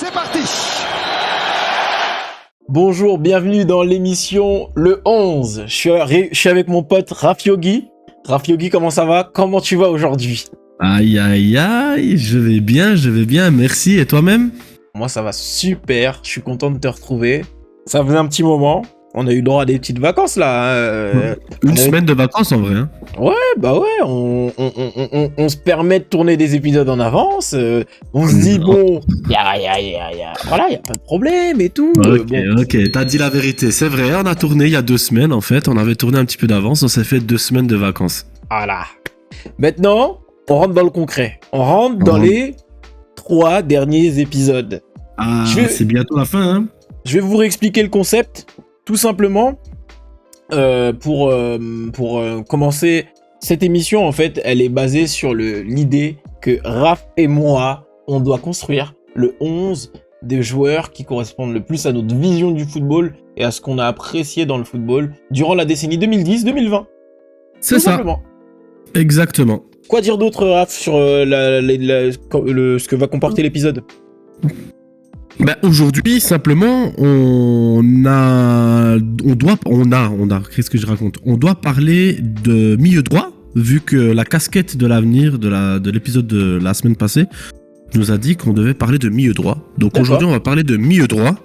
C'est parti. Bonjour, bienvenue dans l'émission Le 11. Je suis avec mon pote Raph Yogi. Raph Yogi, comment ça va? Comment tu vas aujourd'hui? Aïe, aïe, aïe, je vais bien, merci. Et toi-même? Moi, ça va super. Je suis content de te retrouver. Ça faisait un petit moment. On a eu le droit à des petites vacances là. Une semaine de vacances en vrai. Hein. Ouais, bah ouais. On se permet de tourner des épisodes en avance. On se dit bon, voilà, y a pas de problème et tout. Ok, t'as dit la vérité. C'est vrai, on a tourné il y a 2 semaines en fait. On avait tourné un petit peu d'avance. On s'est fait 2 semaines de vacances. Voilà. Maintenant, on rentre dans le concret. On rentre dans les 3 derniers épisodes. Ah, c'est bientôt la fin. Hein. Je vais vous réexpliquer le concept. Tout simplement, pour commencer, cette émission, en fait, elle est basée sur l'idée que Raph et moi, on doit construire le 11 des joueurs qui correspondent le plus à notre vision du football et à ce qu'on a apprécié dans le football durant la décennie 2010-2020. C'est ça. Simplement. Exactement. Quoi dire d'autre, Raph, sur ce que va comporter l'épisode ? Aujourd'hui, simplement, qu'est-ce que je raconte ? On doit parler de milieu droit, vu que la casquette de l'avenir de l'épisode de la semaine passée nous a dit qu'on devait parler de milieu droit. Donc aujourd'hui, on va parler de milieu droit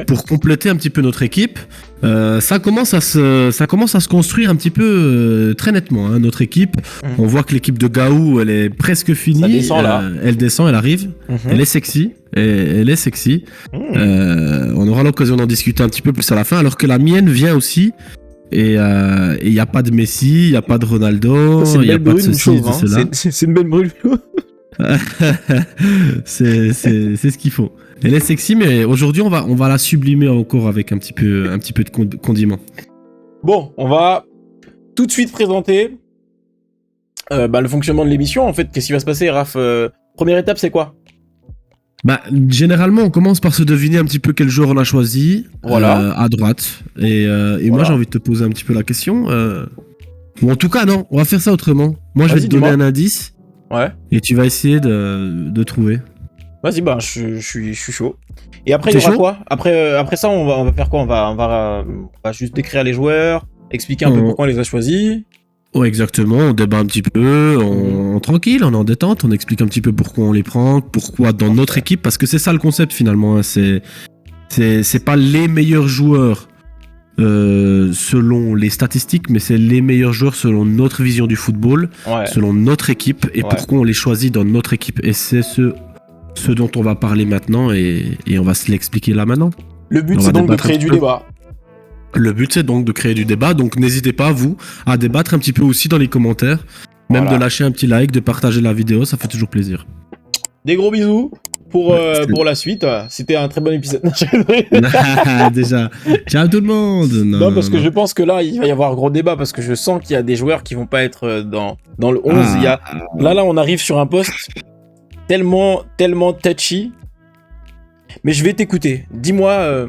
pour compléter un petit peu notre équipe. Ça commence à se construire un petit peu très nettement, hein, notre équipe. On voit que l'équipe de Gaou, elle est presque finie. Ça descend, là. Elle descend, elle arrive. Elle est sexy. Elle est sexy. On aura l'occasion d'en discuter un petit peu plus à la fin, alors que la mienne vient aussi. Et il n'y a pas de Messi, il n'y a pas de Ronaldo, il n'y a pas de ceci, de cela. C'est une belle brûlure. c'est ce qu'il faut. Elle est sexy, mais aujourd'hui on va la sublimer encore avec un petit peu de condiment. Bon, on va tout de suite présenter le fonctionnement de l'émission. En fait, qu'est-ce qui va se passer, Raph? Première étape, c'est quoi? Généralement, on commence par se deviner un petit peu quel joueur on a choisi à droite. Et moi, j'ai envie de te poser un petit peu la question. Ou en tout cas, non, on va faire ça autrement. Moi, je vais te donner un indice. Ouais. Et tu vas essayer de trouver. Vas-y, je suis chaud. Et après, il y aura quoi? Après ça, on va faire quoi? On va juste décrire les joueurs, expliquer un peu pourquoi on les a choisis. Ouais, exactement. On débat un petit peu, on tranquille, on est en détente, on explique un petit peu pourquoi on les prend, pourquoi dans notre équipe, parce que c'est ça le concept finalement. Hein. C'est pas les meilleurs joueurs selon les statistiques, mais c'est les meilleurs joueurs selon notre vision du football, selon notre équipe, et pourquoi on les choisit dans notre équipe. Et c'est ce dont on va parler maintenant, et on va se l'expliquer là maintenant. Le but, c'est donc de créer du débat. Le but, c'est donc de créer du débat, donc n'hésitez pas, vous, à débattre un petit peu aussi dans les commentaires, même de lâcher un petit like, de partager la vidéo, ça fait toujours plaisir. Des gros bisous pour la suite, c'était un très bon épisode. Déjà, ciao tout le monde. Non, parce que je pense que là, il va y avoir un gros débat, parce que je sens qu'il y a des joueurs qui vont pas être dans le 11. Là, on arrive sur un poste tellement touchy. Mais je vais t'écouter. Dis-moi...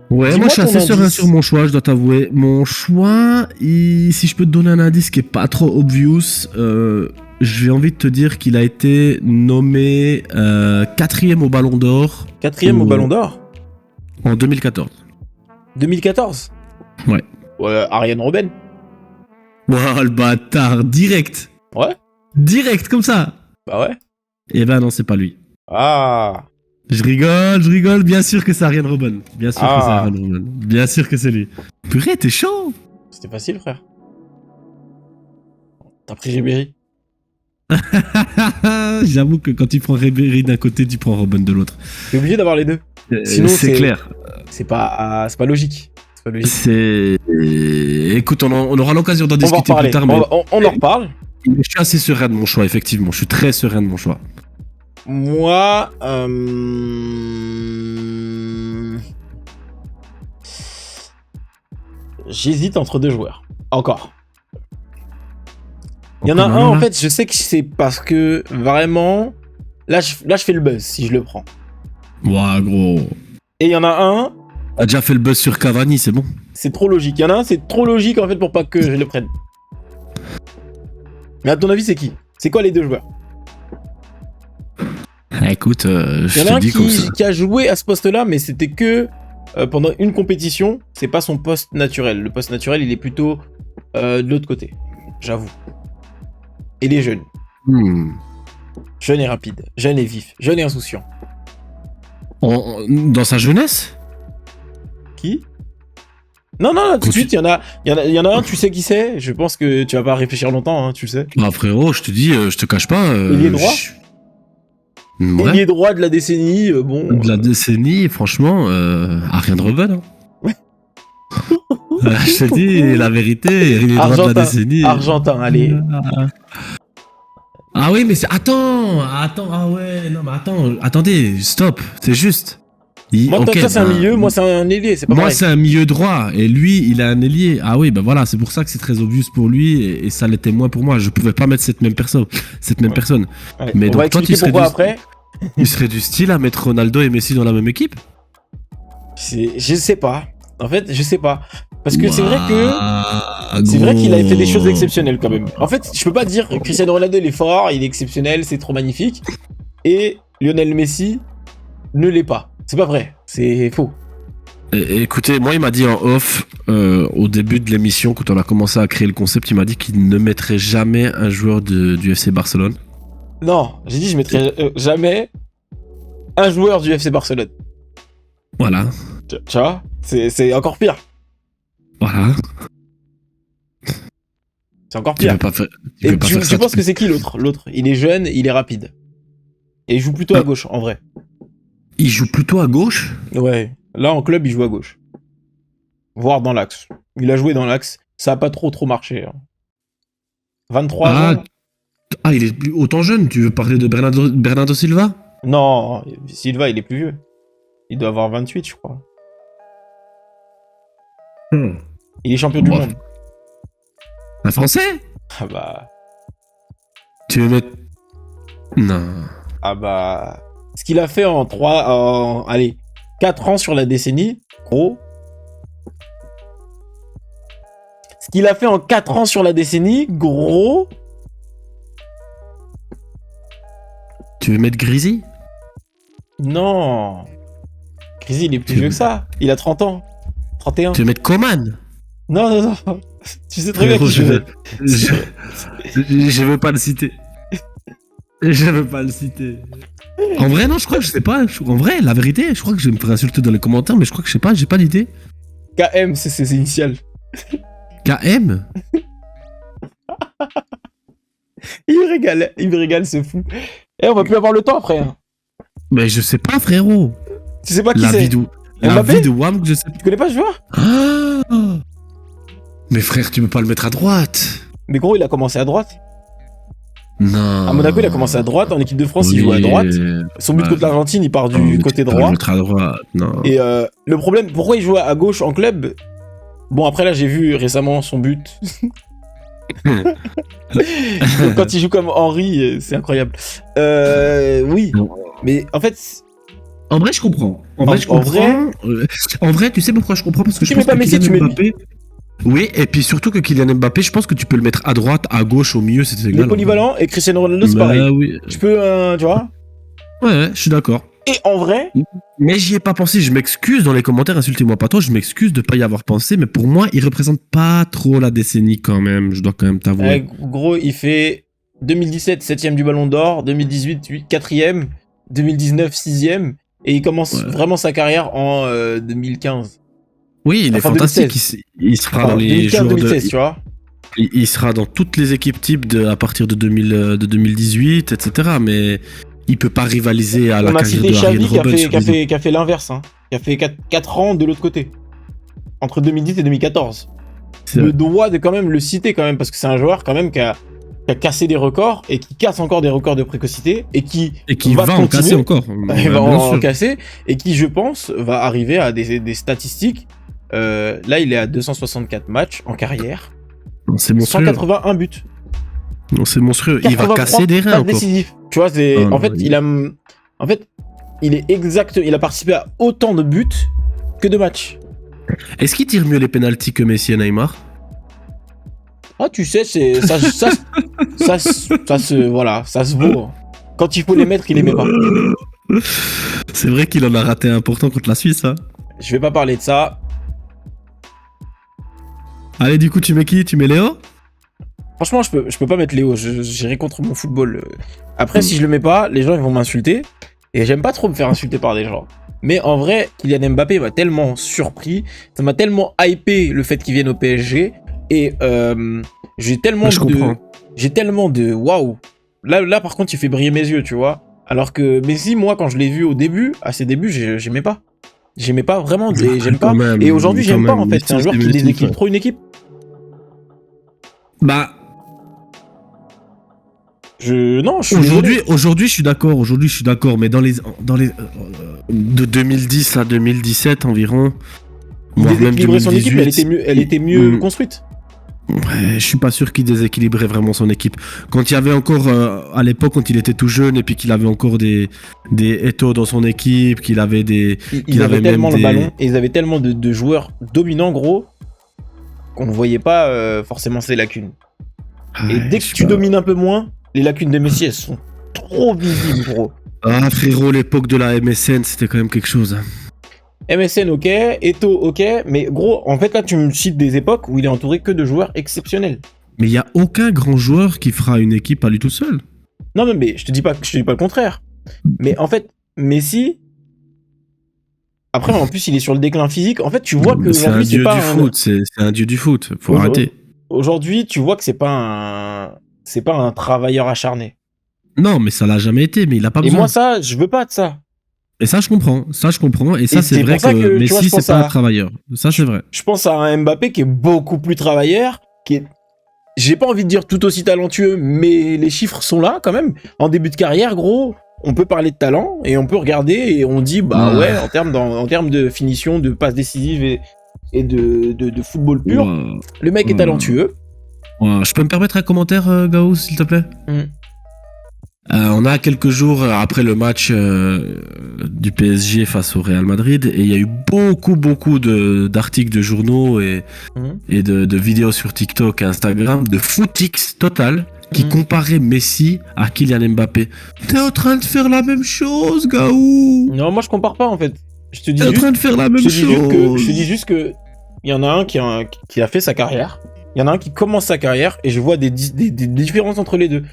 Ouais, moi je suis assez serein sur mon choix, je dois t'avouer. Mon choix, si je peux te donner un indice qui est pas trop obvious, j'ai envie de te dire qu'il a été nommé 4e au Ballon d'Or. 4e au Ballon d'Or en 2014. 2014 ? Ouais. Arjen Robben. Wow, le bâtard, direct. Ouais. Direct, comme ça. Bah ouais. Eh ben non, c'est pas lui. Ah. Je rigole, bien sûr que c'est Arjen Robben. Bien sûr que c'est Arjen Robben. Bien sûr que c'est lui. Purée, t'es chaud. C'était facile, frère. T'as pris Ribéry. J'avoue que quand tu prends Ribéry d'un côté, tu prends Robben de l'autre. T'es obligé d'avoir les deux. Sinon, c'est clair. C'est pas logique. Écoute, on aura l'occasion d'en discuter plus tard. Mais on en reparle. Je suis assez serein de mon choix, effectivement. Je suis très serein de mon choix. Moi, j'hésite entre 2 joueurs. Encore. Il y en a un, en fait, je sais que c'est parce que vraiment, là, je fais le buzz si je le prends. Ouah, gros. Et il y en a un. T'as déjà fait le buzz sur Cavani, c'est bon. C'est trop logique. Il y en a un, c'est trop logique en fait pour pas que je le prenne. Mais à ton avis, c'est qui? C'est quoi les 2 joueurs? Écoute, Il y je en a te un dis comme ça. qui a joué à ce poste-là, mais c'était que pendant une compétition. C'est pas son poste naturel. Le poste naturel, il est plutôt de l'autre côté, j'avoue. Et il est jeune. Jeune et rapide. Jeune et vif. Jeune et insouciant. Dans sa jeunesse? Qui? Non, tout de suite, il y en a un, tu sais qui c'est. Je pense que tu vas pas réfléchir longtemps, hein, tu le sais. Bah frérot, je te dis, je te cache pas. Ailier droit. Ouais. Ailier droit de la décennie, bon. De la décennie, franchement, rien de rebelle. Hein. Je te dis la vérité, ailier droit de la décennie. Argentin, allez. Ah oui, mais c'est... Attends, ah ouais, non mais attendez, stop, c'est juste. Moi, okay, ça c'est un milieu, moi c'est un ailier, c'est pas moi pareil. c'est un milieu droit, et lui il a un ailier. Ah oui, bah voilà, c'est pour ça que c'est très obvious pour lui, et ça l'était moins pour moi. Je pouvais pas mettre cette même personne. Ouais. Mais on donc va toi, expliquer pourquoi après. Tu serais du style à mettre Ronaldo et Messi dans la même équipe? Je sais pas. En fait, je sais pas. Parce que c'est vrai que... C'est vrai qu'il a fait des choses exceptionnelles quand même. En fait, je peux pas dire que Cristiano Ronaldo il est fort, il est exceptionnel, c'est trop magnifique. Et Lionel Messi ne l'est pas. C'est pas vrai, c'est faux. Écoutez, moi il m'a dit en off, au début de l'émission, quand on a commencé à créer le concept, il m'a dit qu'il ne mettrait jamais un joueur du FC Barcelone. Non, j'ai dit je mettrais jamais un joueur du FC Barcelone. Voilà. Tu vois, c'est encore pire. Voilà. C'est encore pire. Et tu penses que c'est qui l'autre? L'autre, il est jeune, il est rapide. Et il joue plutôt à gauche, en vrai. Il joue plutôt à gauche? Ouais. Là, en club, il joue à gauche. Voire dans l'axe. Il a joué dans l'axe. Ça a pas trop marché. Hein. 23 ans. Ah, il est autant jeune. Tu veux parler de Bernardo Silva? Non, Silva, il est plus vieux. Il doit avoir 28, je crois. Il est champion du monde. Un Français? Ah bah... Tu veux mettre... Non. Ah bah... Ce qu'il a fait en 4 ans sur la décennie, gros. Ce qu'il a fait en 4 ans sur la décennie, gros. Tu veux mettre Grisi? Non. Grisi, il est plus vieux que ça. Il a 30 ans. 31. Tu veux mettre Coman? Non. Tu sais très bien qui je veux. Je veux pas le citer. Je veux pas le citer. En vrai, non, je crois que je sais pas. En vrai, la vérité, je crois que je vais me faire insulter dans les commentaires, mais je crois que je sais pas, j'ai pas d'idée. KM, c'est ses initiales. KM? Il me régale, ce fou. Et on va plus avoir le temps après. Hein. Mais je sais pas, frérot. Tu sais pas qui c'est? La vie de Wam, je sais pas. Tu connais pas ce joueur? Ah. Mais frère, tu peux pas le mettre à droite. Mais gros, il a commencé à droite. Non. À Monaco, il a commencé à droite. En équipe de France, il joue à droite. Son but contre l'Argentine, il part du côté droit. Le à droite, non. Et le problème, pourquoi il joue à gauche en club? Bon, après là, j'ai vu récemment son but. Quand il joue comme Henry, c'est incroyable. Oui, mais en fait... En vrai, je comprends. En vrai, tu sais pourquoi je comprends? Parce que je pense que Kylian Mbappé... Oui, et puis surtout que Kylian Mbappé, je pense que tu peux le mettre à droite, à gauche, au milieu, c'est égal. Il est polyvalent, et Cristiano Ronaldo, c'est pareil. Oui. Tu peux, tu vois? Ouais, je suis d'accord. Et en vrai... Mais j'y ai pas pensé, je m'excuse dans les commentaires, insultez-moi pas trop, je m'excuse de pas y avoir pensé, mais pour moi, il représente pas trop la décennie quand même, je dois quand même t'avouer. Gros, il fait 2017, 7ème du Ballon d'Or, 2018, 4ème, 2019, 6ème, et il commence vraiment sa carrière en 2015. Oui, il est fantastique, il sera dans les 2015-2016, tu vois. Il sera dans toutes les équipes types à partir de 2018, etc., mais... Il peut pas rivaliser à la carrière de Arjen Robben. Qui a fait l'inverse, hein. Qui a fait 4 ans de l'autre côté. Entre 2010 et 2014. Le doigt de quand même le citer quand même, parce que c'est un joueur quand même qui a cassé des records et qui casse encore des records de précocité et qui va en casser encore. Il va en casser et qui, je pense, va arriver à des statistiques. Là, il est à 264 matchs en carrière. C'est monstrueux. 181 buts. Non, c'est monstrueux. Il va casser des reins encore. Décisif. Tu vois, c'est il est exact. Il a participé à autant de buts que de matchs. Est-ce qu'il tire mieux les pénaltys que Messi et Neymar? Ah, tu sais, ça se vaut. Quand il faut les mettre, il les met pas. C'est vrai qu'il en a raté un important contre la Suisse, hein. Je vais pas parler de ça. Allez, du coup, tu mets qui? Tu mets Léo? Franchement, je peux pas mettre Léo. J'irai contre mon football. Après, si je le mets pas, les gens ils vont m'insulter. Et j'aime pas trop me faire insulter par des gens. Mais en vrai, Kylian Mbappé m'a tellement surpris. Ça m'a tellement hypé le fait qu'il vienne au PSG. Et j'ai tellement j'ai tellement de waouh. Là, par contre, il fait briller mes yeux, tu vois. Alors que Messi, moi, quand je l'ai vu au début, à ses débuts, j'aimais pas. J'aimais pas vraiment. J'aime pas. Même, et aujourd'hui, j'aime pas en fait. C'est un joueur qui déséquilibre ouais. trop une équipe. Bah. Non, je suis Aujourd'hui, je suis d'accord. Aujourd'hui, je suis d'accord. Mais dans les de 2010 à 2017 environ. Il Voire même déséquilibrait son 2018, équipe. Elle était mieux construite. Ouais, je suis pas sûr qu'il déséquilibrait vraiment son équipe. Quand il y avait encore, à l'époque, quand il était tout jeune et puis qu'il avait encore des Eto'o dans son équipe, qu'il avait des... Ils avaient tellement le ballon et ils avaient tellement de joueurs dominants, gros, qu'on ne voyait pas forcément ces lacunes. Et dès que tu domines un peu moins, les lacunes de Messi, elles sont trop visibles, gros. Ah, frérot, l'époque de la MSN, c'était quand même quelque chose. MSN, ok, Eto'o, ok, mais gros, en fait, là, tu me cites des époques où il est entouré que de joueurs exceptionnels. Mais il n'y a aucun grand joueur qui fera une équipe à lui tout seul. Non, mais je te dis pas le contraire. Mais en fait, Messi... Après, en plus, il est sur le déclin physique. En fait, tu vois que c'est un dieu du foot. C'est un dieu du foot. Faut arrêter. Aujourd'hui, tu vois que c'est pas un travailleur acharné. Non, mais ça l'a jamais été. Mais il a pas besoin. Et moi, ça, je veux pas de ça. Et ça, je comprends. Et ça, c'est vrai que Messi, c'est pas un travailleur. Ça, c'est vrai. Je pense à un Mbappé qui est beaucoup plus travailleur, qui est, j'ai pas envie de dire tout aussi talentueux, mais les chiffres sont là quand même. En début de carrière, gros, on peut parler de talent et on peut regarder et on dit, bah ouais, en termes de finition, de passes décisives et de football pur, le mec est talentueux. Je peux me permettre un commentaire, Gaou, s'il te plaît? On a quelques jours après le match du PSG face au Real Madrid et il y a eu beaucoup d'articles de journaux et de vidéos sur TikTok et Instagram de footix total qui comparait Messi à Kylian Mbappé. T'es en train de faire la même chose, Gaou. Non, moi je compare pas en fait. Je te dis T'es en train de faire la même chose. Je te dis juste que il y en a un qui a fait sa carrière, il y en a un qui commence sa carrière et je vois des différences entre les deux.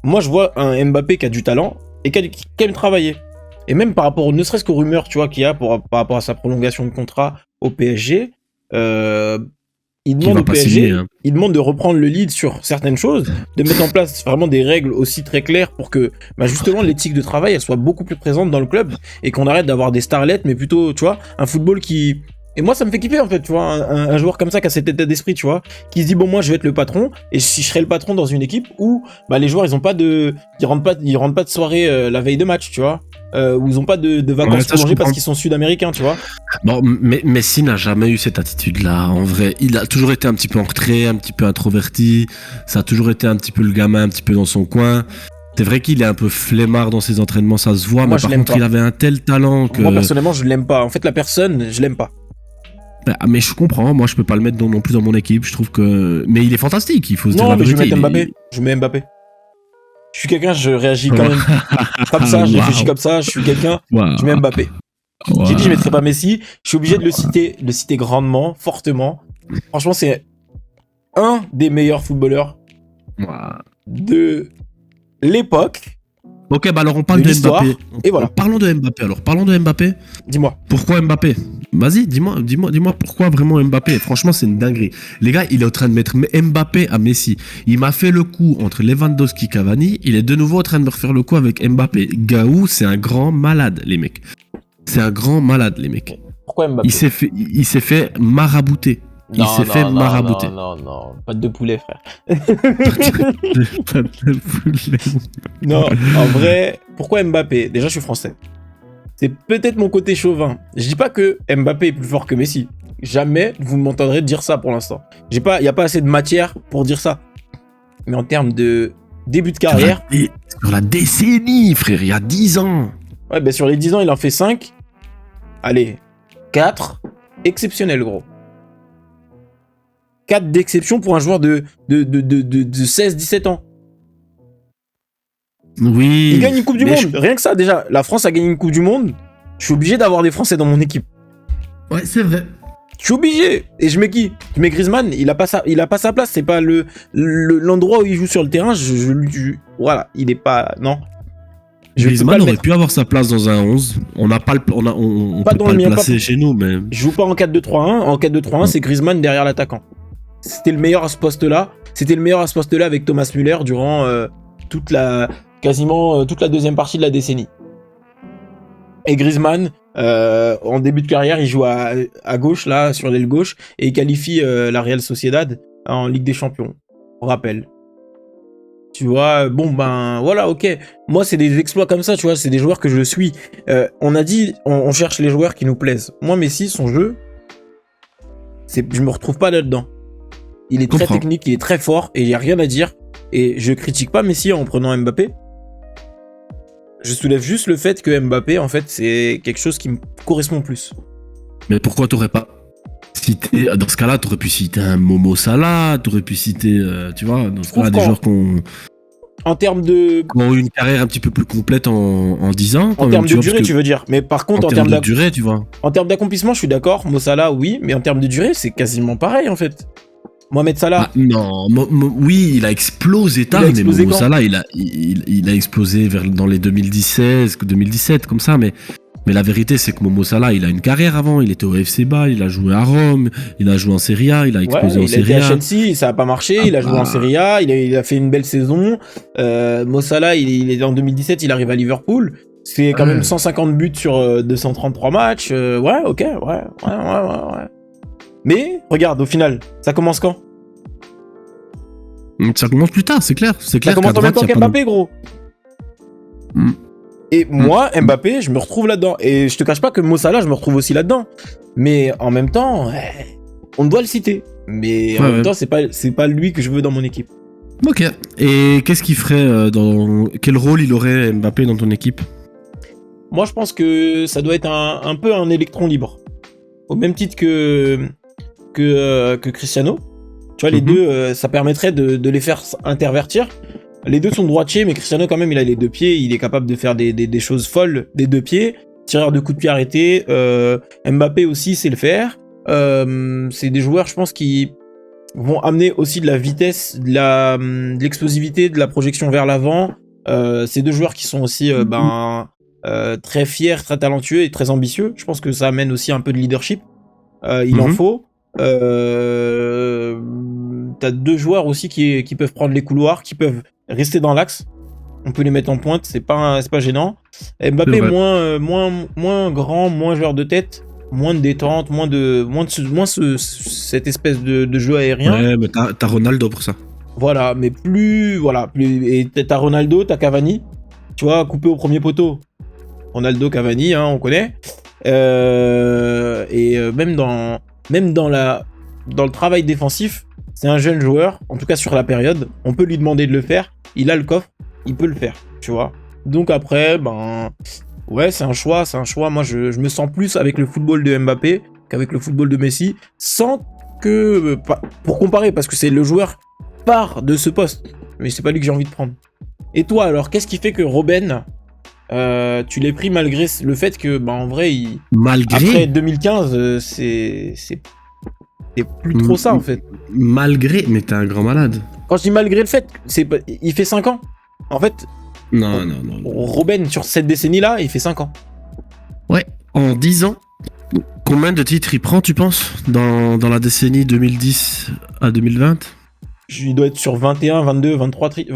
Moi, je vois un Mbappé qui a du talent et qui aime travailler. Et même par rapport, ne serait-ce qu'aux rumeurs, tu vois, qu'il y a par rapport à sa prolongation de contrat au PSG, il demande au PSG, signer, hein. Il demande de reprendre le lead sur certaines choses, de mettre en place vraiment des règles aussi très claires pour que, bah justement, l'éthique de travail, elle soit beaucoup plus présente dans le club et qu'on arrête d'avoir des starlets, mais plutôt, tu vois, un football qui... Et moi, ça me fait kiffer, en fait, tu vois, un joueur comme ça qui a cet état d'esprit, tu vois, qui se dit, bon, moi, je vais être le patron, et si je serais le patron dans une équipe où, bah, les joueurs, ils rentrent pas de soirée la veille de match, tu vois, où ils ont pas de vacances prolongées parce qu'ils sont sud-américains, tu vois. Bon, mais Messi n'a jamais eu cette attitude-là, en vrai. Il a toujours été un petit peu en retrait, un petit peu introverti, ça a toujours été un petit peu le gamin, un petit peu dans son coin. C'est vrai qu'il est un peu flemmard dans ses entraînements, ça se voit, moi, mais par contre, il avait un tel talent que... Moi, personnellement, je l'aime pas. En fait, la personne, je l'aime pas. Bah, mais je comprends, moi je peux pas le mettre non plus dans mon équipe, je trouve que... Mais il est fantastique, il faut se dire la vérité. Non, mais je vais mettre Mbappé, je mets Mbappé. Je suis quelqu'un, je réagis quand même comme ça, je réfléchis comme ça, je suis quelqu'un, je mets Mbappé. J'ai dit je mettrai pas Messi, je suis obligé de le citer grandement, fortement. Franchement, c'est un des meilleurs footballeurs de l'époque. Ok, bah alors on parle de Mbappé. Et voilà. Parlons de Mbappé. Dis-moi. Pourquoi Mbappé? Vas-y, dis-moi pourquoi vraiment Mbappé. Franchement, c'est une dinguerie. Les gars, il est en train de mettre Mbappé à Messi. Il m'a fait le coup entre Lewandowski et Cavani. Il est de nouveau en train de me refaire le coup avec Mbappé. Gaou, c'est un grand malade, les mecs. Pourquoi Mbappé? Il s'est fait marabouter. Marabouter. Non, pas de poulet, frère. Pas de poulet. Non, en vrai, pourquoi Mbappé? Déjà, je suis français. C'est peut-être mon côté chauvin. Je dis pas que Mbappé est plus fort que Messi. Jamais vous m'entendrez dire ça pour l'instant. Y a pas assez de matière pour dire ça. Mais en termes de début de carrière... Sur la décennie, frère, il y a 10 ans. Ouais, ben sur les 10 ans, il en fait 5. Allez, 4. Exceptionnel, gros. 4 d'exception pour un joueur de 16-17 ans. Oui. Il gagne une Coupe du Monde. Rien que ça, déjà. La France a gagné une Coupe du Monde. Je suis obligé d'avoir des Français dans mon équipe. Ouais, c'est vrai. Je suis obligé. Et je mets qui? Je mets Griezmann. Il a pas sa place. C'est pas l'endroit où il joue sur le terrain. Voilà. Il est pas. Non. Griezmann aurait pu avoir sa place dans un 11. On n'a pas le, on pas peut pas le placer chez nous, mais. Je joue pas en 4-2-3-1. En 4-2-3-1, c'est Griezmann derrière l'attaquant. C'était le meilleur à ce poste-là. Avec Thomas Müller durant quasiment toute la deuxième partie de la décennie. Et Griezmann, en début de carrière, il joue à gauche, là, sur l'aile gauche, et il qualifie la Real Sociedad en Ligue des Champions. On rappelle. Tu vois, bon, ben, voilà, ok. Moi, c'est des exploits comme ça, tu vois, c'est des joueurs que je suis. On a dit, on cherche les joueurs qui nous plaisent. Moi, Messi, son jeu, je me retrouve pas là-dedans. Il est très technique, il est très fort, et il n'y a rien à dire. Et je critique pas Messi en prenant Mbappé. Je soulève juste le fait que Mbappé, en fait, c'est quelque chose qui me correspond plus. Mais pourquoi t'aurais pas cité... Dans ce cas-là, t'aurais pu citer un Momo Salah, t'aurais pu citer, tu vois, dans ce cas-là, des joueurs en termes de... qui ont eu une carrière un petit peu plus complète en 10 ans. En termes de durée, tu veux dire. Mais par contre, en termes de durée, tu vois. En termes d'accomplissement, je suis d'accord. Mo Salah, oui. Mais en termes de durée, c'est quasiment pareil, en fait. Mohamed Salah. Non, oui, il a explosé tard, mais Momo Salah, il a explosé dans les 2016, 2017, comme ça, mais la vérité, c'est que Momo Salah, il a une carrière avant, il était au FC Bâle, il a joué à Rome, il a joué en Serie A, il a explosé en Serie A. Il a été à Chelsea, ça a pas marché, il a joué en Serie A, il a fait une belle saison. Mo Salah, il est en 2017, il arrive à Liverpool. C'est quand même 150 buts sur 233 matchs. Ouais, ok, ouais. Mais, regarde, au final, ça commence quand? Ça commence plus tard, c'est clair. Ça commence en même temps qu'Mbappé, gros. Et moi, Mbappé, je me retrouve là-dedans. Et je te cache pas que Mo Salah, je me retrouve aussi là-dedans. Mais en même temps, on doit le citer. Mais en même temps, c'est pas lui que je veux dans mon équipe. Ok. Et qu'est-ce qu'il ferait quel rôle il aurait Mbappé dans ton équipe? Moi, je pense que ça doit être un peu un électron libre. Au même titre que Cristiano. Tu vois, les deux, ça permettrait de les faire intervertir. Les deux sont droitiers, mais Cristiano, quand même, il a les deux pieds. Il est capable de faire des choses folles des deux pieds. Tireur de coups de pied arrêté. Mbappé aussi sait le faire. C'est des joueurs, je pense, qui vont amener aussi de la vitesse, de l'explosivité, de la projection vers l'avant. C'est deux joueurs qui sont aussi très fiers, très talentueux et très ambitieux. Je pense que ça amène aussi un peu de leadership. Il en faut. T'as deux joueurs aussi qui peuvent prendre les couloirs, qui peuvent rester dans l'axe. On peut les mettre en pointe, c'est pas gênant. Mbappé moins grand, moins joueur de tête, moins de détente, moins cette espèce de jeu aérien. Ouais, mais t'as Ronaldo pour ça. Voilà, mais plus et t'as Ronaldo, t'as Cavani. Tu vois, coupé au premier poteau. Ronaldo, Cavani, on connaît. Même dans le travail défensif, c'est un jeune joueur, en tout cas sur la période, on peut lui demander de le faire, il a le coffre, il peut le faire, tu vois. Donc après, ouais, c'est un choix, moi je me sens plus avec le football de Mbappé qu'avec le football de Messi, sans que, pour comparer, parce que c'est le joueur phare de ce poste, mais c'est pas lui que j'ai envie de prendre. Et toi alors, qu'est-ce qui fait que Robben, tu l'as pris malgré le fait que, en vrai, après 2015, c'est plus trop ça, en fait. Malgré, mais t'es un grand malade. Quand je dis malgré le fait, il fait 5 ans. En fait, non. Robben, sur cette décennie-là, il fait 5 ans. Ouais, en 10 ans, combien de titres il prend, tu penses, dans la décennie 2010 à 2020? Il doit être sur 21, 22, 23 titres,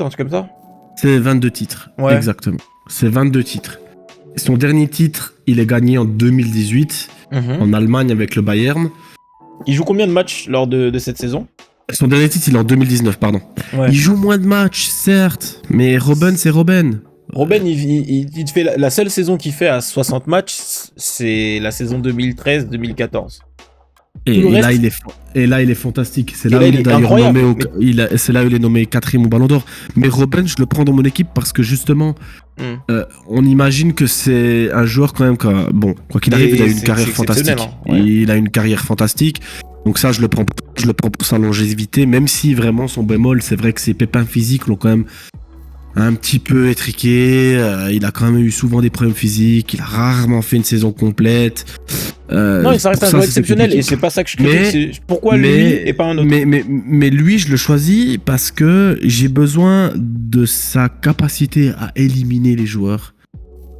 un truc comme ça. C'est 22 titres, ouais. Exactement. C'est 22 titres. Son dernier titre, il est gagné en 2018, en Allemagne avec le Bayern. Il joue combien de matchs lors de cette saison? Son dernier titre, il est en 2019, pardon. Ouais. Il joue moins de matchs, certes, mais Robben, c'est Robben. Robben, il fait la seule saison qu'il fait à 60 matchs, c'est la saison 2013-2014. Et là, il est fantastique. C'est là où il est d'ailleurs nommé c'est là où il est nommé 4e au Ballon d'Or. Mais Robben, je le prends dans mon équipe parce que justement, on imagine que c'est un joueur quand même. Quoi qu'il arrive, il a une carrière fantastique. Ouais. Il a une carrière fantastique. Donc ça, je le prends pour sa longévité, même si vraiment son bémol, c'est vrai que ses pépins physiques l'ont quand même un petit peu étriqué. Il a quand même eu souvent des problèmes physiques. Il a rarement fait une saison complète. Non, ça reste un joueur exceptionnel et c'est pas ça que je critique. Pourquoi lui et pas un autre? Mais lui, je le choisis parce que j'ai besoin de sa capacité à éliminer les joueurs.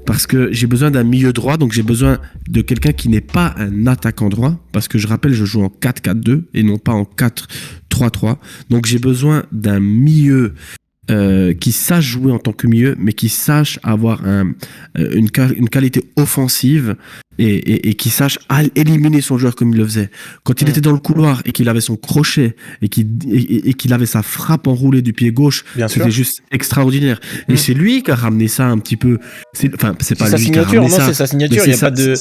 Parce que j'ai besoin d'un milieu droit, donc j'ai besoin de quelqu'un qui n'est pas un attaquant droit. Parce que je rappelle, je joue en 4-4-2 et non pas en 4-3-3. Donc j'ai besoin d'un milieu qui sache jouer en tant que milieu, mais qui sache avoir une qualité offensive et qui sache éliminer son joueur comme il le faisait. Quand il était dans le couloir et qu'il avait son crochet et qu'il avait sa frappe enroulée du pied gauche, c'était juste extraordinaire. Et c'est lui qui a ramené ça un petit peu. C'est pas lui qui a ramené ça. C'est sa signature, il n'y a pas de...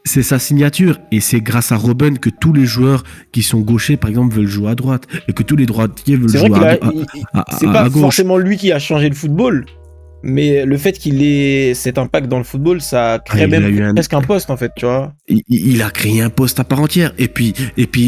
C'est sa signature et c'est grâce à Robben que tous les joueurs qui sont gauchers, par exemple, veulent jouer à droite et que tous les droitiers veulent jouer à gauche. C'est pas forcément lui qui a changé le football, mais le fait qu'il ait cet impact dans le football, ça crée presque un poste en fait, tu vois. Il a créé un poste à part entière. Et puis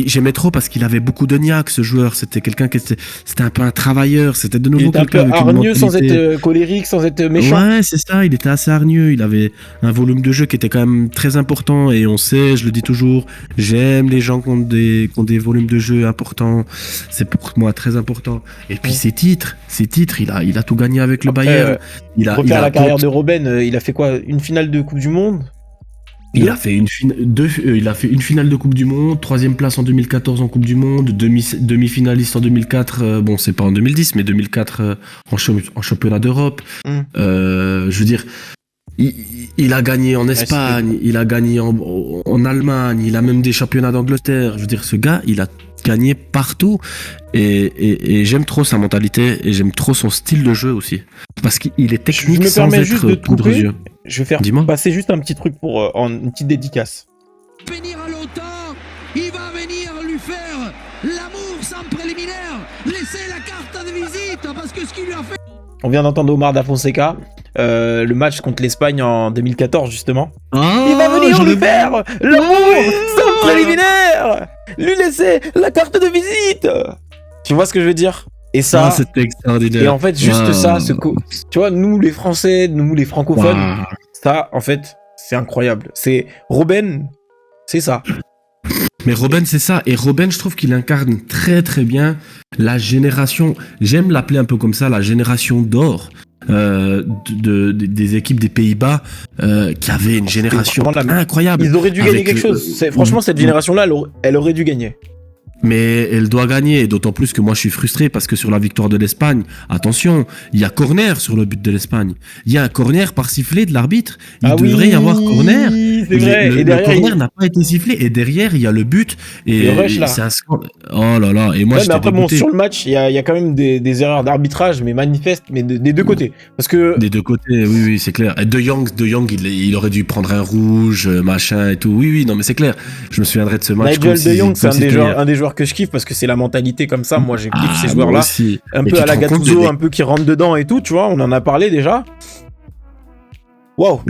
j'aimais trop parce qu'il avait beaucoup de niaque, ce joueur. C'était quelqu'un qui c'était un peu un travailleur. C'était de nouveau quelqu'un avec un peu hargneux sans être colérique, sans être méchant. Ouais, c'est ça. Il était assez hargneux. Il avait un volume de jeu qui était quand même très important. Et on sait, je le dis toujours, j'aime les gens qui ont des volumes de jeu importants. C'est pour moi très important. Et puis ses titres, il a tout gagné avec le Bayern. Il a la carrière de Robben, il a fait quoi? Une finale de Coupe du Monde? Il a fait une finale de Coupe du Monde, 3e place en 2014 en Coupe du Monde, demi-finaliste en 2004, bon c'est pas en 2010, mais 2004 en championnat d'Europe. Je veux dire, il a gagné en Espagne, il a gagné en Allemagne, il a même des championnats d'Angleterre. Je veux dire, ce gars, il a gagné partout et j'aime trop sa mentalité et j'aime trop son style de jeu aussi. Parce qu'il est technique sans être poudre aux yeux. Je vais faire passer juste un petit truc pour une petite dédicace. Venir à l'OTAN, il va venir lui faire l'amour sans préliminaire, laisser la carte de visite parce que ce qu'il lui a fait. On vient d'entendre Omar Da Fonseca, le match contre l'Espagne en 2014 justement. Il va venir lui faire l'amour sans préliminaire, lui laisser la carte de visite. Tu vois ce que je veux dire? Et ça, c'était extraordinaire. Et en fait, juste ça, tu vois, nous les Français, nous les francophones, ça, en fait, c'est incroyable. C'est Robben, c'est ça. Mais Robben, c'est ça. Et Robben, je trouve qu'il incarne très très bien la génération, j'aime l'appeler un peu comme ça, la génération d'or des équipes des Pays-Bas qui avait une génération incroyable. Ils auraient dû gagner quelque chose. Franchement, cette génération-là, elle aurait dû gagner. Mais elle doit gagner, et d'autant plus que moi je suis frustré parce que sur la victoire de l'Espagne, attention, il y a corner sur le but de l'Espagne. Il y a un corner par sifflet de l'arbitre. Il devrait y avoir corner. C'est vrai. Le corner n'a pas été sifflé et derrière il y a le but et c'est un scandale. Oh là là. Et moi j'étais dégoûté. Bon, sur le match, il y a quand même des erreurs d'arbitrage, mais manifestes, mais des deux côtés. Parce que des deux côtés, oui, c'est clair. Et De Jong, il aurait dû prendre un rouge, machin et tout. Oui, non mais c'est clair. Je me souviendrai de ce match. Nigel De Jong, c'est un des joueurs que je kiffe parce que c'est la mentalité comme ça. Moi, j'ai kiffé ces joueurs-là. Un peu à la Gattuso, un peu qui rentre dedans et tout, tu vois. On en a parlé déjà. Wow.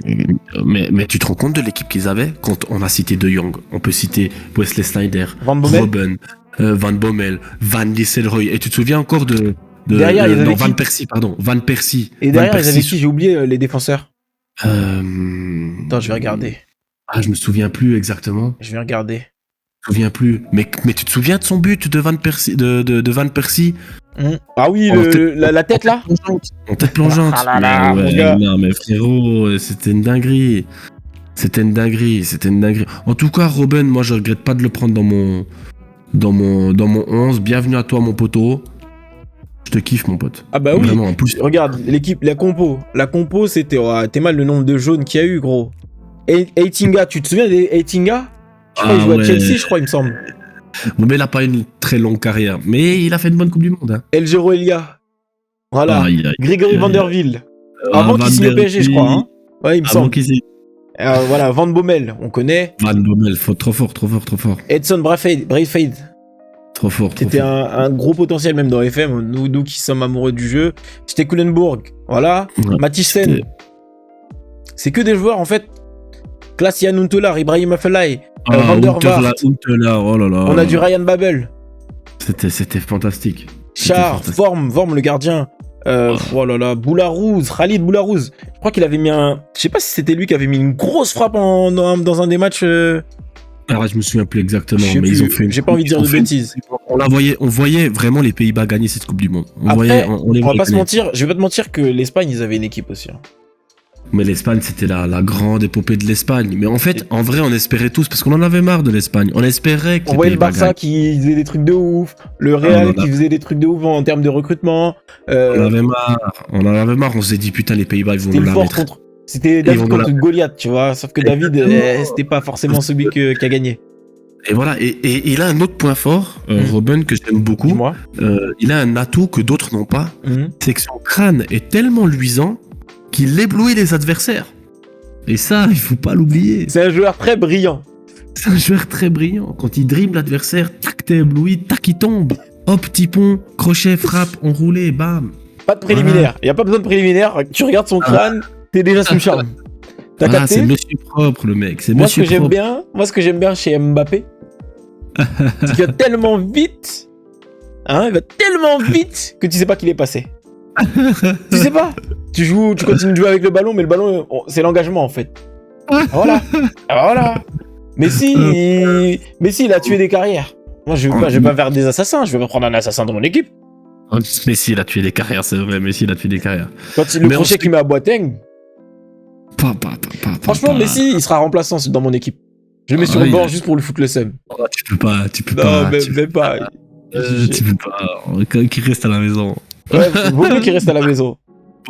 Mais tu te rends compte de l'équipe qu'ils avaient? Quand on a cité De Jong, on peut citer Wesley Sneijder, Robben, Van Bommel, Van Nistelrooy. Et tu te souviens encore de derrière, Van Persie, pardon. Van Persie. Et derrière, ils avaient qui? J'ai oublié les défenseurs. Attends, je vais regarder. Je me souviens plus exactement. Je vais regarder. Je me souviens plus. Mais tu te souviens de son but de Van Persie, de Van Persie? Ah oui, la tête là? En tête plongeante. Non mais frérot, c'était une dinguerie. C'était une dinguerie. En tout cas, Robben, moi je regrette pas de le prendre dans mon 11. Bienvenue à toi mon poteau. Je te kiffe mon pote. Ah bah oui. Vraiment, en plus. Regarde, l'équipe, la compo, c'était t'es mal le nombre de jaunes qu'il y a eu, gros. Eitinga, tu te souviens d'Eitinga? Je crois qu'il joue à Chelsea, je crois, il me semble. Bon, mais il a pas une très longue carrière, mais il a fait une bonne Coupe du Monde. Hein. El Giro Elia. Voilà. Grégory Vanderville. Avant qu'il signe au PSG, je crois. Hein. Ouais, il me semble. Voilà, Van Bommel, on connaît. Van Bommel, trop fort. Edson Braithwaite. Trop fort. C'était un gros potentiel même dans FM, nous qui sommes amoureux du jeu. C'était Kulenburg, voilà. Ouais, Mathiesen. C'est que des joueurs en fait. Klaas-Jan Huntelaar, Ibrahim Afellay, Van der Vaart. Oh là là. On a du Ryan Babel. C'était fantastique. Char, Vorm le gardien. Oh là là, Boularouz, Khalid Boularouz. Je crois qu'il avait mis je sais pas si c'était lui qui avait mis une grosse frappe dans un des matchs. Alors, je me souviens plus exactement, Je sais mais plus, ils ont fait. j'ai pas envie de dire de bêtises. On voyait vraiment les Pays-Bas gagner cette Coupe du Monde. Après, on les on va voyait pas se gagner. mentir, je vais pas te mentir que l'Espagne, ils avaient une équipe aussi. Hein. Mais l'Espagne, c'était la grande épopée de l'Espagne. Mais en fait, en vrai, on espérait tous, parce qu'on en avait marre de l'Espagne. On espérait que On les voyait le Pays-Bas Barça gagnent. qui faisait des trucs de ouf, le Real qui faisait des trucs de ouf en termes de recrutement. On en avait marre. On s'est dit, putain, les Pays-Bas, ils vont C'était nous le la fort mettre. contre. C'était David contre Goliath, tu vois. Sauf que David, c'était pas forcément celui qui a gagné. Et voilà, et il a un autre point fort, Robin, que j'aime beaucoup. Dis-moi. Il a un atout que d'autres n'ont pas. C'est que son crâne est tellement luisant qu'il éblouit les adversaires. Et ça, il faut pas l'oublier. C'est un joueur très brillant. C'est un joueur très brillant. Quand il dribble l'adversaire, tac, t'es ébloui, tac, il tombe. Hop, petit pont, crochet, frappe, enroulé, bam. Pas de préliminaire. Y a pas besoin de préliminaire. Tu regardes son crâne, t'es déjà sous le charme. T'as Voilà, capté? c'est monsieur propre, le mec. C'est Moi, ce monsieur que j'aime propre. bien chez Mbappé, c'est qu'il va tellement vite, il va tellement vite que tu sais pas qu'il est passé. Tu sais pas. Tu continues de jouer avec le ballon, mais le ballon, c'est l'engagement en fait. Voilà. Messi, il a tué des carrières. Moi, je vais pas faire des assassins. Je vais pas prendre un assassin dans mon équipe. Messi, il a tué des carrières, c'est vrai. Messi, il a tué des carrières. Quand le crochet qu'il met à Boateng. Franchement, Messi, il sera remplaçant dans mon équipe. Je le mets sur le bord juste pour lui foutre le seum. Tu peux pas. Non, même pas. Tu peux pas. Qu'il reste à la maison. Ouais, vaut mieux qu'il reste à la maison.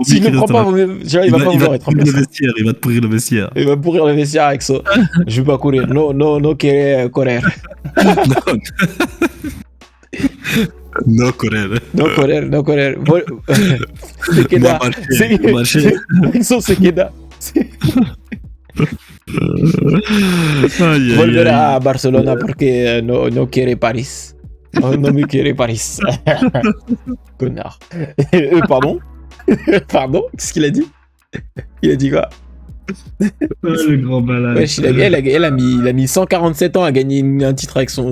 S'il ne prend pas, il va pas vouloir être remplaçant. Il va te pourrir le vestiaire. Il va pourrir le vestiaire avec ça. Je vais pas courir. No querer correr. No correr. No correr. Sequeda. Sequeda. Volverá a Barcelona porque no quiere París. No me quiere París. Connard. Pardon? Pardon? Qu'est-ce qu'il a dit? Il a dit quoi? Le grand malade. Wesh, il a mis 147 ans à gagner un titre avec sa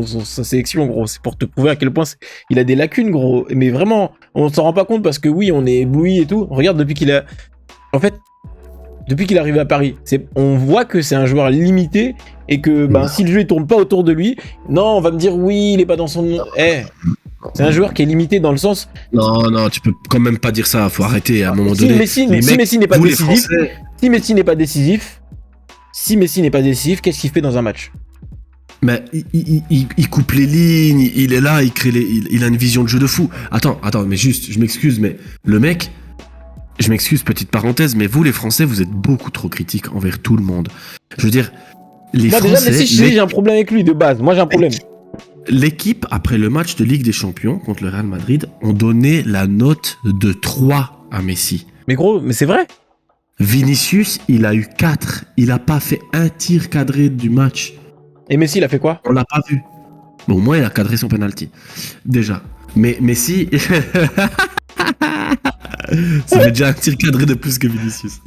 sélection, gros. C'est pour te prouver à quel point il a des lacunes, gros. Mais vraiment, on s'en rend pas compte parce que oui, on est ébloui et tout. Regarde, depuis qu'il est arrivé à Paris, on voit que c'est un joueur limité et que si le jeu il tourne pas autour de lui, non, on va me dire oui, il est pas dans son... c'est un joueur qui est limité dans le sens... Non, tu peux quand même pas dire ça, faut arrêter à un moment donné. Si Messi n'est pas décisif, qu'est-ce qu'il fait dans un match? Mais il coupe les lignes, il est là, il a une vision de jeu de fou. Attends, mais juste, je m'excuse, mais le mec... Je m'excuse, petite parenthèse, mais vous, les Français, vous êtes beaucoup trop critiques envers tout le monde. Je veux dire, les Français... Déjà, Messi, j'ai un problème avec lui, de base. Moi, j'ai un problème. L'équipe, après le match de Ligue des Champions contre le Real Madrid, ont donné la note de 3 à Messi. Mais gros, mais c'est vrai. Vinicius, il a eu 4. Il a pas fait un tir cadré du match. Et Messi, il a fait quoi? On l'a pas vu. Mais au moins, il a cadré son penalty. Déjà. Mais Messi... Ça fait déjà un tir cadré de plus que Vinicius.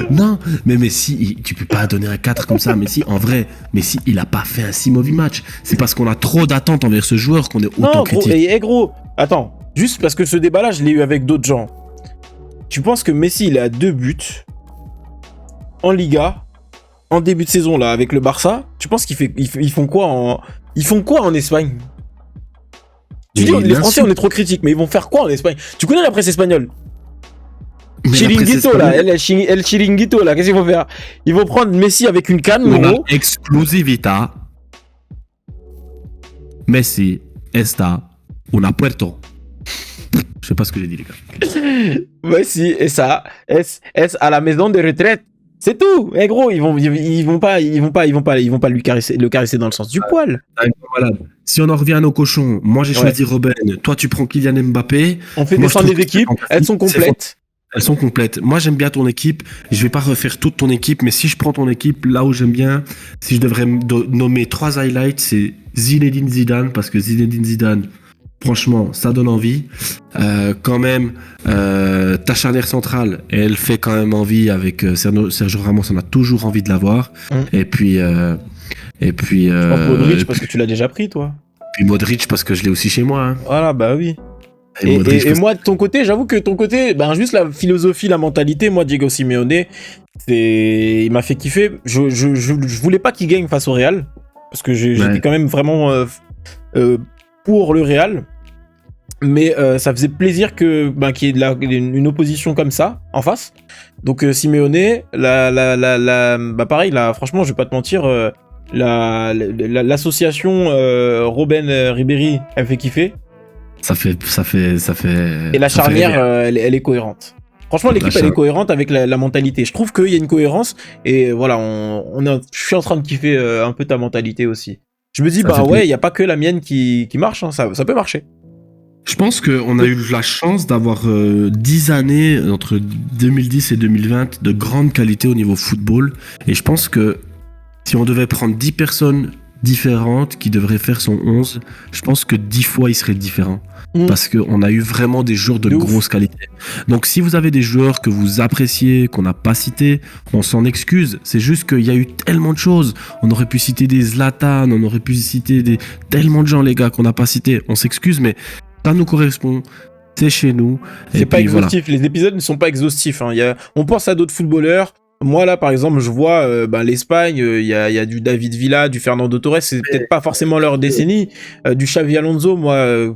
Non, mais Messi, tu peux pas donner un 4 comme ça. Messi, en vrai, Messi, il a pas fait un si mauvais match. C'est parce qu'on a trop d'attentes envers ce joueur qu'on est autant critique. Gros, attends, juste parce que ce débat-là, je l'ai eu avec d'autres gens. Tu penses que Messi, il a 2 buts en Liga, en début de saison, là, avec le Barça? Tu penses ils font quoi en Espagne? Tu dis, les Français, on est trop critiques, mais ils vont faire quoi en Espagne? Tu connais la presse espagnole? Chiringuito, là, El Chiringuito, là, qu'est-ce qu'ils vont faire? Ils vont prendre Messi avec une canne, gros. Exclusivita. Messi está una puerto. Je sais pas ce que j'ai dit, les gars. Messi, et ça, est à la maison de retraite. C'est tout. Eh gros, ils vont pas le caresser dans le sens du poil. Voilà. Si on en revient à nos cochons, moi j'ai choisi Robben, toi tu prends Kylian Mbappé. On fait descendre les équipes, elles sont complètes. Elles sont complètes. Moi j'aime bien ton équipe, je vais pas refaire toute ton équipe, mais si je prends ton équipe, là où j'aime bien, si je devrais nommer 3 highlights, c'est Zinedine Zidane, parce que Zinedine Zidane, franchement, ça donne envie. Quand même, ta charnière centrale, elle fait quand même envie avec Sergio Ramos, on a toujours envie de l'avoir. Et puis Modric, parce que tu l'as déjà pris, toi. Puis Modric, parce que je l'ai aussi chez moi. Hein. Voilà, bah oui. Et moi, de ton côté, j'avoue que ton côté, ben, juste la philosophie, la mentalité, moi, Diego Simeone, il m'a fait kiffer. Je voulais pas qu'il gagne face au Real, parce que j'étais quand même vraiment pour le Real. Mais ça faisait plaisir qu'il y ait une opposition comme ça, en face. Donc Simeone, pareil, là, franchement, je vais pas te mentir, l'association Robben Ribéry, elle fait kiffer. Ça fait. Et la charnière, elle est cohérente. Franchement, l'équipe, elle est cohérente avec la mentalité. Je trouve qu'il y a une cohérence. Et voilà, je suis en train de kiffer un peu ta mentalité aussi. Je me dis, il n'y a pas que la mienne qui marche. Hein, ça peut marcher. Je pense qu'on a eu la chance d'avoir 10 années, entre 2010 et 2020, de grande qualité au niveau football. Et je pense que si on devait prendre 10 personnes différentes qui devraient faire son 11, je pense que 10 fois il serait différent. Parce qu'on a eu vraiment des joueurs de grosse qualité. Donc si vous avez des joueurs que vous appréciez, qu'on n'a pas cités, on s'en excuse. C'est juste qu'il y a eu tellement de choses. On aurait pu citer des Zlatan, on aurait pu citer tellement de gens, les gars, qu'on n'a pas cités. On s'excuse, mais ça nous correspond. C'est chez nous. C'est pas exhaustif. Voilà. Les épisodes ne sont pas exhaustifs. Hein. On pense à d'autres footballeurs. Moi, là, par exemple, je vois l'Espagne, il y a du David Villa, du Fernando Torres, c'est peut-être pas forcément leur décennie. Du Xavi Alonso, moi,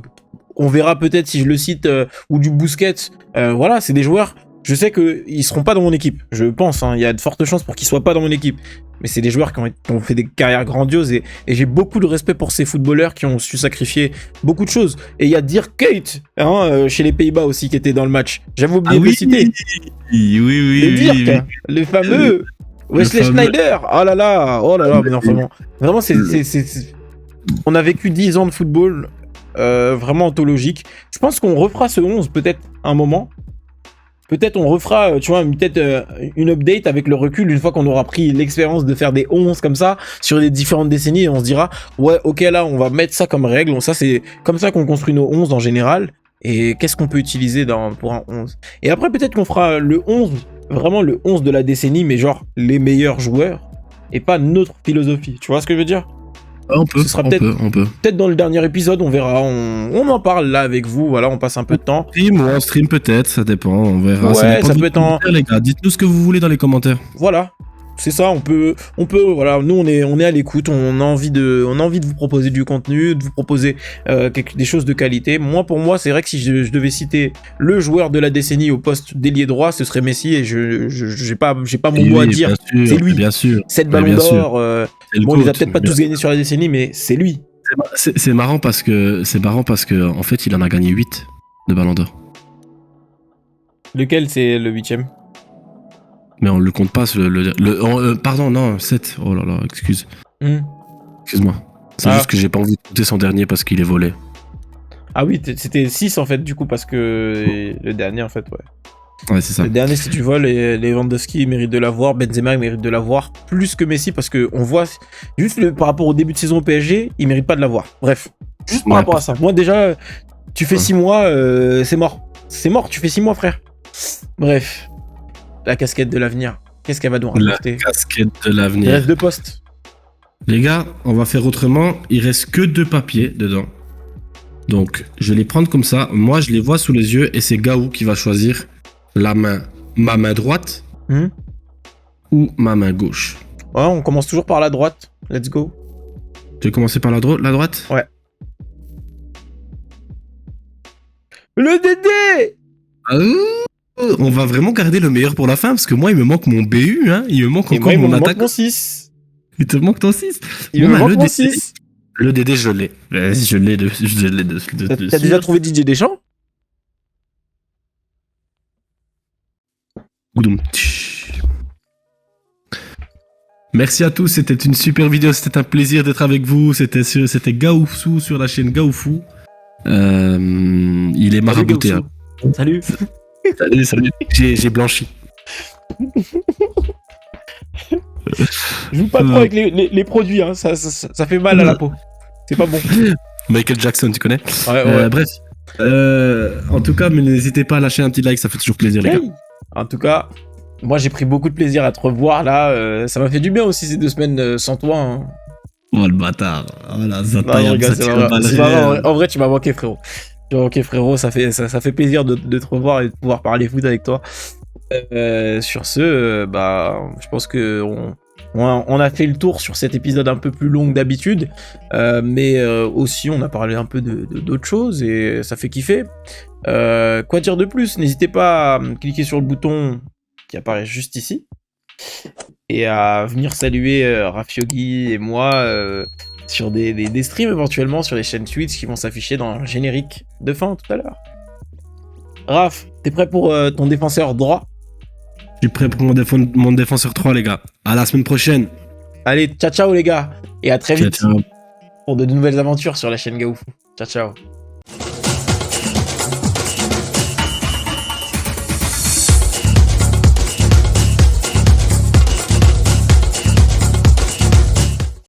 on verra peut-être si je le cite, ou du Busquets. Voilà, c'est des joueurs, je sais qu'ils seront pas dans mon équipe, je pense. Hein, il y a de fortes chances pour qu'ils soient pas dans mon équipe. Mais c'est des joueurs qui ont fait des carrières grandioses et j'ai beaucoup de respect pour ces footballeurs qui ont su sacrifier beaucoup de choses. Et il y a Dirk Kuyt, chez les Pays-Bas aussi, qui était dans le match. J'avais oublié de le citer. Oui. Dirk, le fameux Wesley Sneijder. Oh là là, mais non, vraiment, on a vécu 10 ans de football vraiment anthologique. Je pense qu'on refera ce 11 peut-être un moment. Peut-être on refera, tu vois, une update avec le recul une fois qu'on aura pris l'expérience de faire des 11 comme ça sur les différentes décennies et on se dira ouais, ok, là on va mettre ça comme règle. Ça, c'est comme ça qu'on construit nos 11 en général. Et qu'est-ce qu'on peut utiliser pour un 11? Et après peut-être qu'on fera le 11, vraiment le 11 de la décennie, mais genre les meilleurs joueurs et pas notre philosophie. Tu vois ce que je veux dire? On peut. Peut-être dans le dernier épisode, on verra. On en parle là avec vous. Voilà, on passe un peu de temps. En stream peut-être, ça dépend. On verra. Ouais, ça peut être les gars. Dites-nous ce que vous voulez dans les commentaires. Voilà. C'est ça, on peut, voilà, nous on est à l'écoute, on a envie de vous proposer du contenu, de vous proposer des choses de qualité. Pour moi, c'est vrai que si je devais citer le joueur de la décennie au poste d'ailier droit, ce serait Messi et j'ai pas mon mot à dire. C'est lui. Bien sûr. 7 ballons d'or. Il les a peut-être pas tous gagnés sur la décennie, mais c'est lui. C'est marrant parce que en fait, il en a gagné 8 de ballons d'or. Lequel c'est le 8ème? Mais on le compte pas, pardon, non, 7. Oh là là, excuse-moi. C'est juste que j'ai pas envie de compter son dernier parce qu'il est volé. Ah oui, c'était 6 en fait, du coup, parce que le dernier, en fait, ouais, c'est ça. Le dernier, si tu vois, les Lewandowski méritent de l'avoir, Benzema mérite de l'avoir, plus que Messi, parce qu'on voit, juste par rapport au début de saison au PSG, il mérite pas de l'avoir. Bref, juste par rapport à ça. Moi, déjà, tu fais 6 mois, c'est mort. C'est mort, tu fais 6 mois, frère. Bref. La casquette de l'avenir. Qu'est-ce qu'elle va nous rapporter? La casquette de l'avenir. Il reste 2 postes. Les gars, on va faire autrement. Il reste que 2 papiers dedans. Donc, je vais les prendre comme ça. Moi, je les vois sous les yeux et c'est Gaou qui va choisir ma main droite ou ma main gauche. Ouais, on commence toujours par la droite. Let's go. Tu veux commencer par la droite? Ouais. Le Dédé! On va vraiment garder le meilleur pour la fin parce que moi il me manque mon BU, hein. Il me manque encore mon attaque. Mon 6. Il te manque ton 6. Il me manque mon 6. Le DD je l'ai. Je l'ai de T'as déjà trouvé Didier Deschamps? Merci à tous, c'était une super vidéo, c'était un plaisir d'être avec vous. C'était Gaoufou sur la chaîne Gaoufou. Il est marabouté. Hein. Salut. Salut. J'ai blanchi. Joue pas trop avec les produits, hein. Ça fait mal à la peau. C'est pas bon. Michael Jackson, tu connais? Ouais. Bref. En tout cas, mais n'hésitez pas à lâcher un petit like, ça fait toujours plaisir, les gars. En tout cas, moi j'ai pris beaucoup de plaisir à te revoir là. Ça m'a fait du bien aussi ces 2 semaines sans toi. Hein. Oh le bâtard. Oh là, en vrai, tu m'as manqué, frérot. Ok frérot, ça fait plaisir de te revoir et de pouvoir parler foot avec toi. Sur ce, je pense que on a fait le tour sur cet épisode un peu plus long que d'habitude, mais aussi on a parlé un peu d'autres choses et ça fait kiffer. Quoi dire de plus? N'hésitez pas à cliquer sur le bouton qui apparaît juste ici et à venir saluer Raph Yogi et moi sur des streams éventuellement sur les chaînes Twitch qui vont s'afficher dans le générique de fin tout à l'heure. Raph, t'es prêt pour ton défenseur droit? Je suis prêt pour mon défenseur 3, les gars. À la semaine prochaine. Allez, ciao ciao les gars, et à très vite Ciao, ciao. pour de nouvelles aventures sur la chaîne Gaoufou. Ciao ciao.